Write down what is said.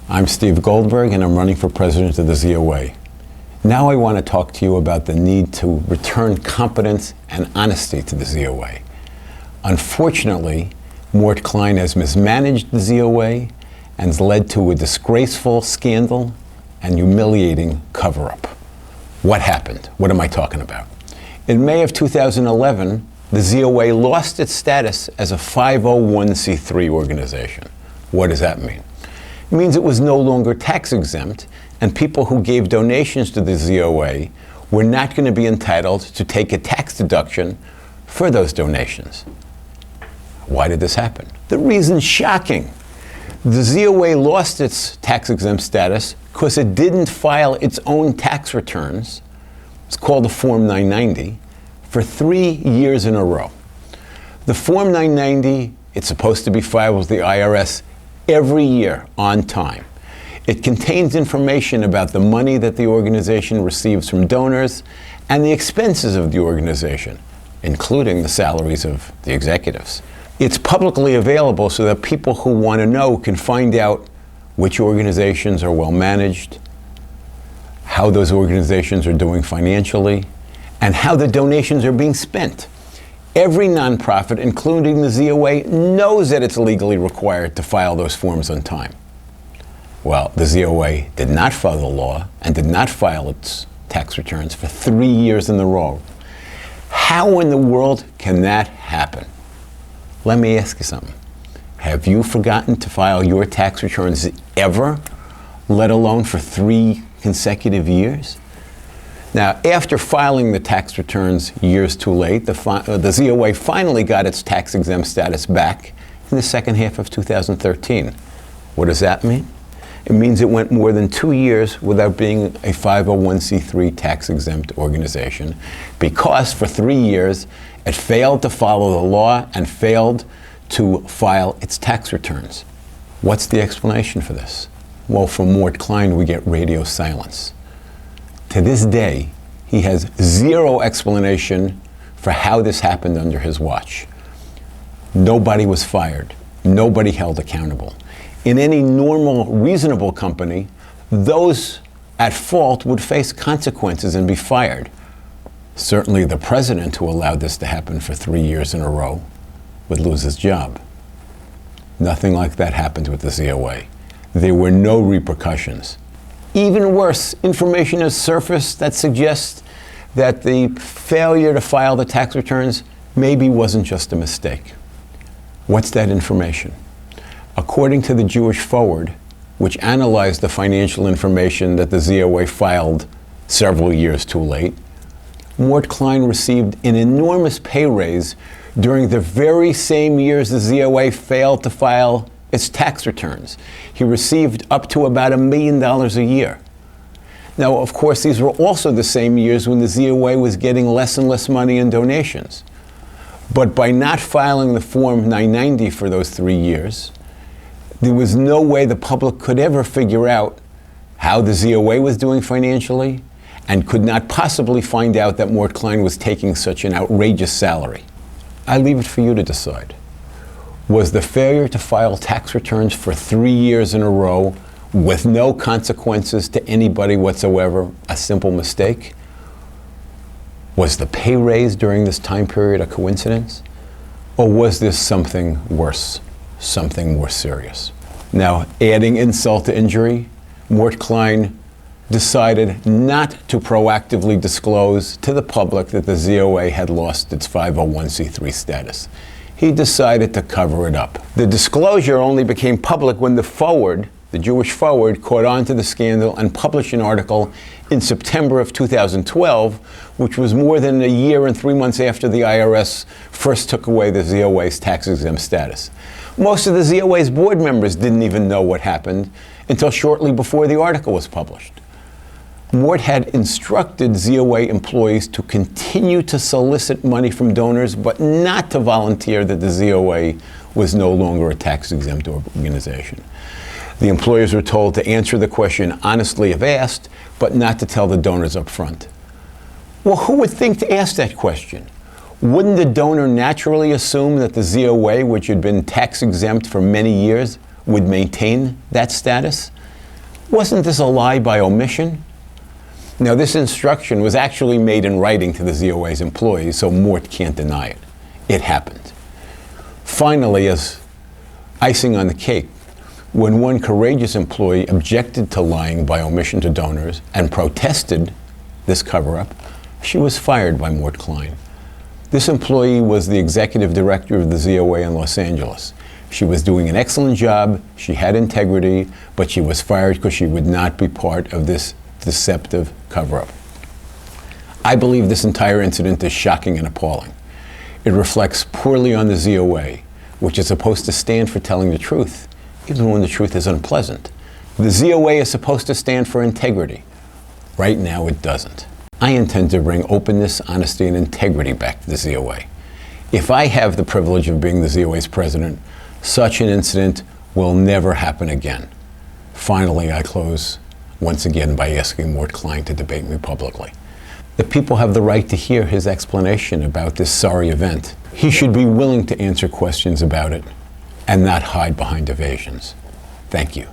I'm Steve Goldberg, and I'm running for president of the ZOA. Now I want to talk to you about the need to return competence and honesty to the ZOA. Unfortunately, Mort Klein has mismanaged the ZOA and has led to a disgraceful scandal and humiliating cover-up. What happened? What am I talking about? In May of 2011, the ZOA lost its status as a 501c3 organization. What does that mean? It means it was no longer tax exempt, and people who gave donations to the ZOA were not going to be entitled to take a tax deduction for those donations. Why did this happen? The reason's shocking. The ZOA lost its tax exempt status because it didn't file its own tax returns. It's called the Form 990 for 3 years in a row. The Form 990, it's supposed to be filed with the IRS every year on time. It contains information about the money that the organization receives from donors and the expenses of the organization, including the salaries of the executives. It's publicly available so that people who want to know can find out which organizations are well managed, how those organizations are doing financially, and how the donations are being spent. Every nonprofit, including the ZOA, knows that it's legally required to file those forms on time. Well, the ZOA did not follow the law and did not file its tax returns for 3 years in a row. How in the world can that happen? Let me ask you something. Have you forgotten to file your tax returns ever, let alone for 3 consecutive years? Now, after filing the tax returns years too late, the ZOA finally got its tax-exempt status back in the second half of 2013. What does that mean? It means it went more than 2 years without being a 501c3 tax-exempt organization because for 3 years it failed to follow the law and failed to file its tax returns. What's the explanation for this? Well, from Mort Klein, we get radio silence. To this day, he has zero explanation for how this happened under his watch. Nobody was fired. Nobody held accountable. In any normal, reasonable company, those at fault would face consequences and be fired. Certainly the president who allowed this to happen for 3 years in a row would lose his job. Nothing like that happened with the ZOA. There were no repercussions. Even worse, information has surfaced that suggests that the failure to file the tax returns maybe wasn't just a mistake. What's that information? According to the Jewish Forward, which analyzed the financial information that the ZOA filed several years too late, Mort Klein received an enormous pay raise during the very same years the ZOA failed to file its tax returns. He received up to about $1 million a year. Now, of course, these were also the same years when the ZOA was getting less and less money in donations. But by not filing the Form 990 for those 3 years, there was no way the public could ever figure out how the ZOA was doing financially and could not possibly find out that Mort Klein was taking such an outrageous salary. I leave it for you to decide. Was the failure to file tax returns for 3 years in a row with no consequences to anybody whatsoever a simple mistake? Was the pay raise during this time period a coincidence? Or was this something worse, something more serious? Now, adding insult to injury, Mort Klein decided not to proactively disclose to the public that the ZOA had lost its 501c3 status. He decided to cover it up. The disclosure only became public when the Jewish Forward, caught on to the scandal and published an article in September of 2012, which was more than a year and 3 months after the IRS first took away the ZOA's tax-exempt status. Most of the ZOA's board members didn't even know what happened until shortly before the article was published. Mort had instructed ZOA employees to continue to solicit money from donors, but not to volunteer that the ZOA was no longer a tax-exempt organization. The employers were told to answer the question honestly if asked, but not to tell the donors up front. Well, who would think to ask that question? Wouldn't the donor naturally assume that the ZOA, which had been tax-exempt for many years, would maintain that status? Wasn't this a lie by omission? Now, this instruction was actually made in writing to the ZOA's employees, so Mort can't deny it. It happened. Finally, as icing on the cake, when one courageous employee objected to lying by omission to donors and protested this cover-up, she was fired by Mort Klein. This employee was the executive director of the ZOA in Los Angeles. She was doing an excellent job, she had integrity, but she was fired because she would not be part of this deceptive cover-up. I believe this entire incident is shocking and appalling. It reflects poorly on the ZOA, which is supposed to stand for telling the truth, even when the truth is unpleasant. The ZOA is supposed to stand for integrity. Right now, it doesn't. I intend to bring openness, honesty, and integrity back to the ZOA. If I have the privilege of being the ZOA's president, such an incident will never happen again. Finally, I close once again by asking Mort Klein to debate me publicly. The people have the right to hear his explanation about this sorry event. He should be willing to answer questions about it and not hide behind evasions. Thank you.